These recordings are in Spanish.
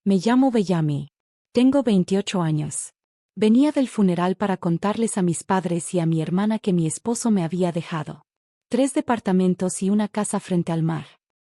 Me llamo Bellamy. Tengo 28 años. Venía del funeral para contarles a mis padres y a mi hermana que mi esposo me había dejado 3 departamentos y una casa frente al mar.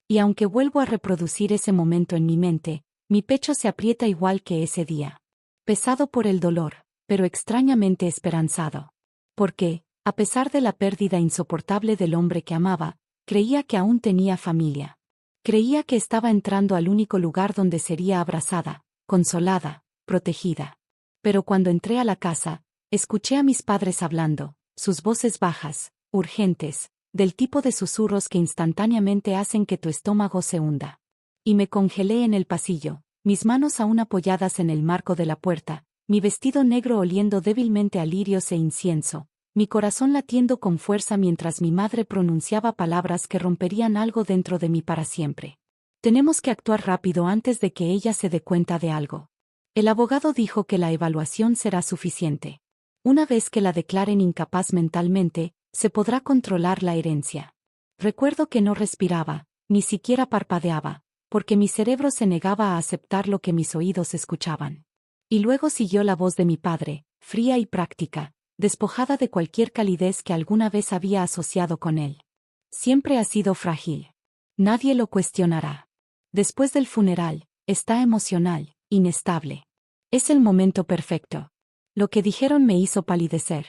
Y aunque vuelvo a reproducir ese momento en mi mente, mi pecho se aprieta igual que ese día. Pesado por el dolor, pero extrañamente esperanzado. Porque, a pesar de la pérdida insoportable del hombre que amaba, creía que aún tenía familia. Creía que estaba entrando al único lugar donde sería abrazada, consolada, protegida. Pero cuando entré a la casa, escuché a mis padres hablando, sus voces bajas, urgentes, del tipo de susurros que instantáneamente hacen que tu estómago se hunda. Y me congelé en el pasillo, mis manos aún apoyadas en el marco de la puerta, mi vestido negro oliendo débilmente a lirios e incienso, mi corazón latiendo con fuerza mientras mi madre pronunciaba palabras que romperían algo dentro de mí para siempre. Tenemos que actuar rápido antes de que ella se dé cuenta de algo. El abogado dijo que la evaluación será suficiente. Una vez que la declaren incapaz mentalmente, se podrá controlar la herencia. Recuerdo que no respiraba, ni siquiera parpadeaba, porque mi cerebro se negaba a aceptar lo que mis oídos escuchaban. Y luego siguió la voz de mi padre, fría y práctica, despojada de cualquier calidez que alguna vez había asociado con él. Siempre ha sido frágil. Nadie lo cuestionará. Después del funeral, está emocional, inestable. Es el momento perfecto. Lo que dijeron me hizo palidecer.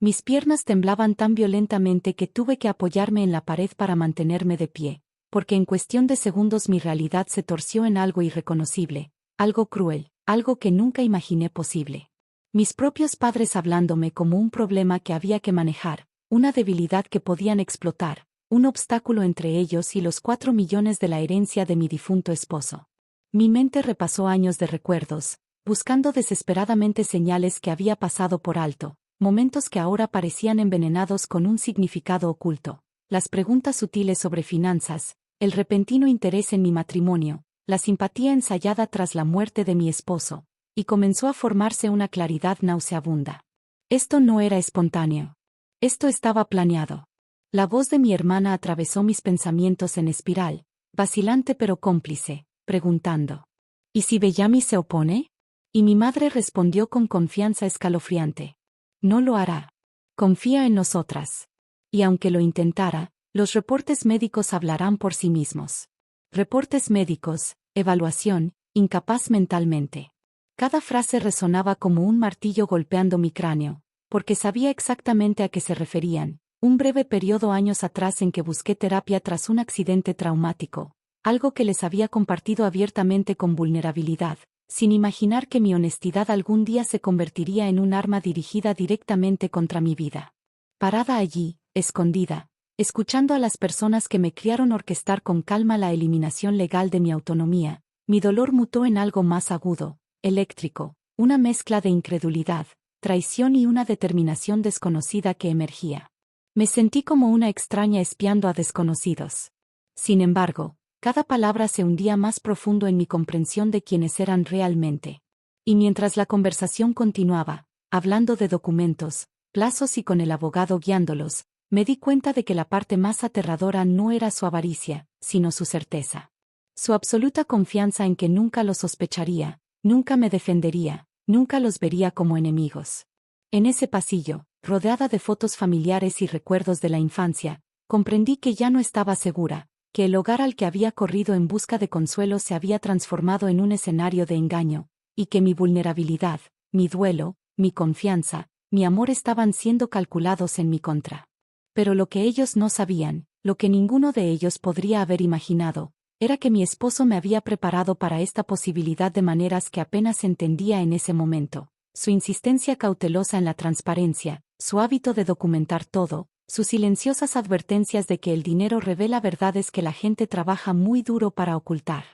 Mis piernas temblaban tan violentamente que tuve que apoyarme en la pared para mantenerme de pie, porque en cuestión de segundos mi realidad se torció en algo irreconocible, algo cruel, algo que nunca imaginé posible. Mis propios padres hablándome como un problema que había que manejar, una debilidad que podían explotar, un obstáculo entre ellos y los 4 millones de la herencia de mi difunto esposo. Mi mente repasó años de recuerdos, buscando desesperadamente señales que había pasado por alto, momentos que ahora parecían envenenados con un significado oculto, las preguntas sutiles sobre finanzas, el repentino interés en mi matrimonio, la simpatía ensayada tras la muerte de mi esposo, y comenzó a formarse una claridad nauseabunda. Esto no era espontáneo. Esto estaba planeado. La voz de mi hermana atravesó mis pensamientos en espiral, vacilante pero cómplice, preguntando: ¿y si Bellamy se opone? Y mi madre respondió con confianza escalofriante: no lo hará. Confía en nosotras. Y aunque lo intentara, los reportes médicos hablarán por sí mismos. Reportes médicos, evaluación, incapaz mentalmente. Cada frase resonaba como un martillo golpeando mi cráneo, porque sabía exactamente a qué se referían. Un breve periodo años atrás en que busqué terapia tras un accidente traumático, algo que les había compartido abiertamente con vulnerabilidad, sin imaginar que mi honestidad algún día se convertiría en un arma dirigida directamente contra mi vida. Parada allí, escondida, escuchando a las personas que me criaron orquestar con calma la eliminación legal de mi autonomía, mi dolor mutó en algo más agudo, eléctrico, una mezcla de incredulidad, traición y una determinación desconocida que emergía. Me sentí como una extraña espiando a desconocidos. Sin embargo, cada palabra se hundía más profundo en mi comprensión de quiénes eran realmente. Y mientras la conversación continuaba, hablando de documentos, plazos y con el abogado guiándolos, me di cuenta de que la parte más aterradora no era su avaricia, sino su certeza. Su absoluta confianza en que nunca lo sospecharía, nunca me defendería, nunca los vería como enemigos. En ese pasillo, rodeada de fotos familiares y recuerdos de la infancia, comprendí que ya no estaba segura, que el hogar al que había corrido en busca de consuelo se había transformado en un escenario de engaño, y que mi vulnerabilidad, mi duelo, mi confianza, mi amor estaban siendo calculados en mi contra. Pero lo que ellos no sabían, lo que ninguno de ellos podría haber imaginado, era que mi esposo me había preparado para esta posibilidad de maneras que apenas entendía en ese momento. Su insistencia cautelosa en la transparencia, su hábito de documentar todo, sus silenciosas advertencias de que el dinero revela verdades que la gente trabaja muy duro para ocultar.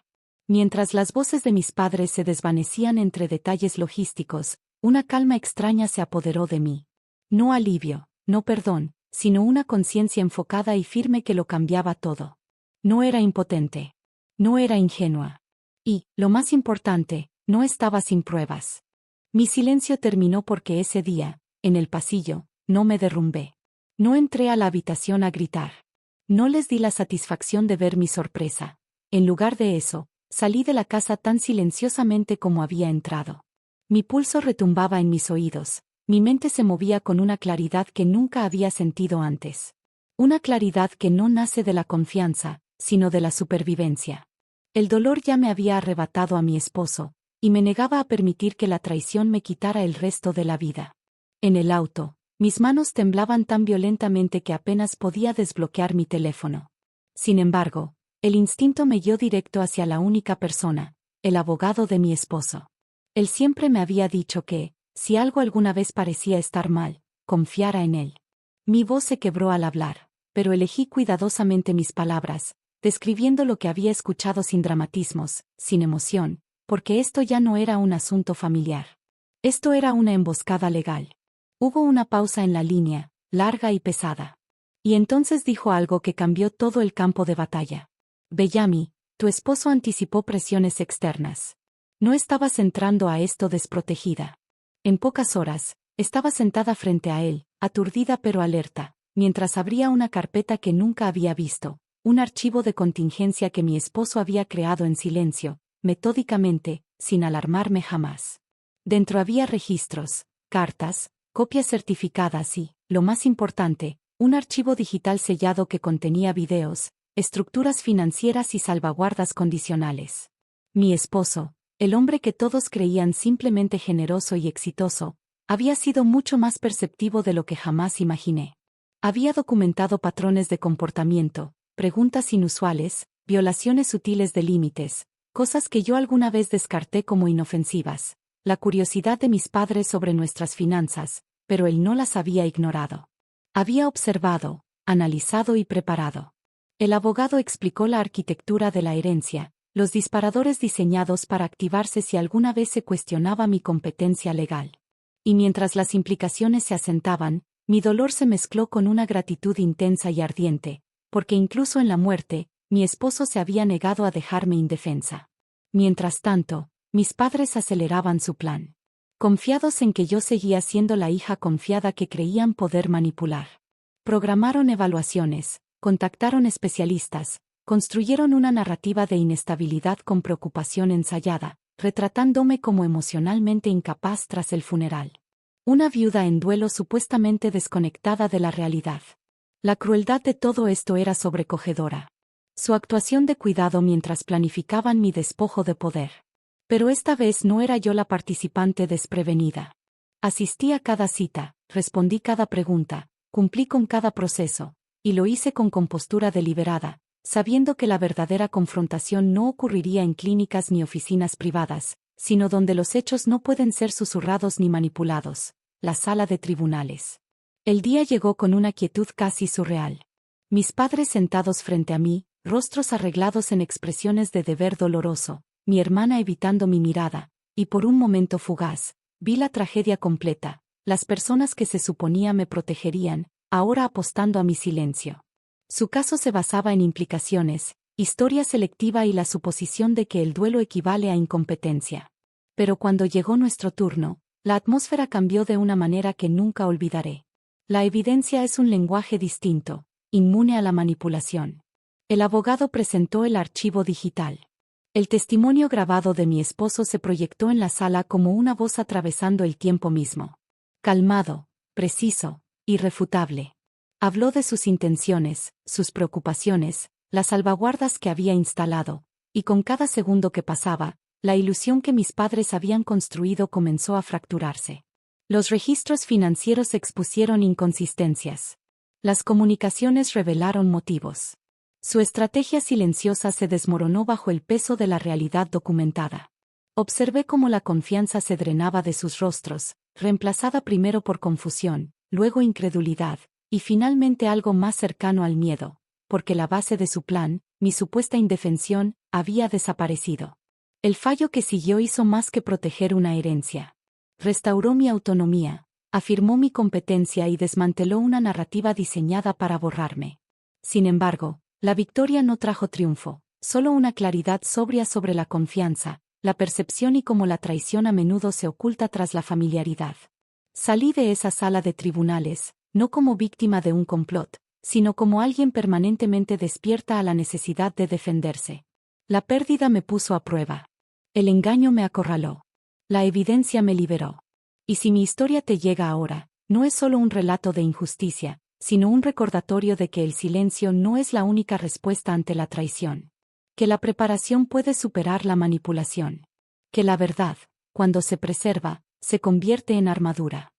Mientras las voces de mis padres se desvanecían entre detalles logísticos, una calma extraña se apoderó de mí. No alivio, no perdón, sino una conciencia enfocada y firme que lo cambiaba todo. No era impotente. No era ingenua. Y, lo más importante, no estaba sin pruebas. Mi silencio terminó porque ese día, en el pasillo, no me derrumbé. No entré a la habitación a gritar. No les di la satisfacción de ver mi sorpresa. En lugar de eso, Salí de la casa tan silenciosamente como había entrado. Mi pulso retumbaba en mis oídos, mi mente se movía con una claridad que nunca había sentido antes. Una claridad que no nace de la confianza, sino de la supervivencia. El dolor ya me había arrebatado a mi esposo, y me negaba a permitir que la traición me quitara el resto de la vida. En el auto, mis manos temblaban tan violentamente que apenas podía desbloquear mi teléfono. Sin embargo, el instinto me guió directo hacia la única persona, el abogado de mi esposo. Él siempre me había dicho que, si algo alguna vez parecía estar mal, confiara en él. Mi voz se quebró al hablar, pero elegí cuidadosamente mis palabras, describiendo lo que había escuchado sin dramatismos, sin emoción, porque esto ya no era un asunto familiar. Esto era una emboscada legal. Hubo una pausa en la línea, larga y pesada. Y entonces dijo algo que cambió todo el campo de batalla. Bellamy, tu esposo anticipó presiones externas. No estabas entrando a esto desprotegida. En pocas horas, estaba sentada frente a él, aturdida pero alerta, mientras abría una carpeta que nunca había visto, un archivo de contingencia que mi esposo había creado en silencio, metódicamente, sin alarmarme jamás. Dentro había registros, cartas, copias certificadas y, lo más importante, un archivo digital sellado que contenía videos, estructuras financieras y salvaguardas condicionales. Mi esposo, el hombre que todos creían simplemente generoso y exitoso, había sido mucho más perceptivo de lo que jamás imaginé. Había documentado patrones de comportamiento, preguntas inusuales, violaciones sutiles de límites, cosas que yo alguna vez descarté como inofensivas, la curiosidad de mis padres sobre nuestras finanzas, pero él no las había ignorado. Había observado, analizado y preparado. El abogado explicó la arquitectura de la herencia, los disparadores diseñados para activarse si alguna vez se cuestionaba mi competencia legal. Y mientras las implicaciones se asentaban, mi dolor se mezcló con una gratitud intensa y ardiente, porque incluso en la muerte, mi esposo se había negado a dejarme indefensa. Mientras tanto, mis padres aceleraban su plan. Confiados en que yo seguía siendo la hija confiada que creían poder manipular. Programaron evaluaciones, contactaron especialistas, construyeron una narrativa de inestabilidad con preocupación ensayada, retratándome como emocionalmente incapaz tras el funeral. Una viuda en duelo supuestamente desconectada de la realidad. La crueldad de todo esto era sobrecogedora. Su actuación de cuidado mientras planificaban mi despojo de poder. Pero esta vez no era yo la participante desprevenida. Asistí a cada cita, respondí cada pregunta, cumplí con cada proceso, y lo hice con compostura deliberada, sabiendo que la verdadera confrontación no ocurriría en clínicas ni oficinas privadas, sino donde los hechos no pueden ser susurrados ni manipulados, la sala de tribunales. El día llegó con una quietud casi surreal. Mis padres sentados frente a mí, rostros arreglados en expresiones de deber doloroso, mi hermana evitando mi mirada, y por un momento fugaz, vi la tragedia completa, las personas que se suponía me protegerían, ahora apostando a mi silencio. Su caso se basaba en implicaciones, historia selectiva y la suposición de que el duelo equivale a incompetencia. Pero cuando llegó nuestro turno, la atmósfera cambió de una manera que nunca olvidaré. La evidencia es un lenguaje distinto, inmune a la manipulación. El abogado presentó el archivo digital. El testimonio grabado de mi esposo se proyectó en la sala como una voz atravesando el tiempo mismo. Calmado, preciso, irrefutable. Habló de sus intenciones, sus preocupaciones, las salvaguardas que había instalado, y con cada segundo que pasaba, la ilusión que mis padres habían construido comenzó a fracturarse. Los registros financieros expusieron inconsistencias. Las comunicaciones revelaron motivos. Su estrategia silenciosa se desmoronó bajo el peso de la realidad documentada. Observé cómo la confianza se drenaba de sus rostros, reemplazada primero por confusión, luego incredulidad, y finalmente algo más cercano al miedo, porque la base de su plan, mi supuesta indefensión, había desaparecido. El fallo que siguió hizo más que proteger una herencia. Restauró mi autonomía, afirmó mi competencia y desmanteló una narrativa diseñada para borrarme. Sin embargo, la victoria no trajo triunfo, solo una claridad sobria sobre la confianza, la percepción y cómo la traición a menudo se oculta tras la familiaridad. Salí de esa sala de tribunales, no como víctima de un complot, sino como alguien permanentemente despierta a la necesidad de defenderse. La pérdida me puso a prueba. El engaño me acorraló. La evidencia me liberó. Y si mi historia te llega ahora, no es solo un relato de injusticia, sino un recordatorio de que el silencio no es la única respuesta ante la traición. Que la preparación puede superar la manipulación. Que la verdad, cuando se preserva, se convierte en armadura.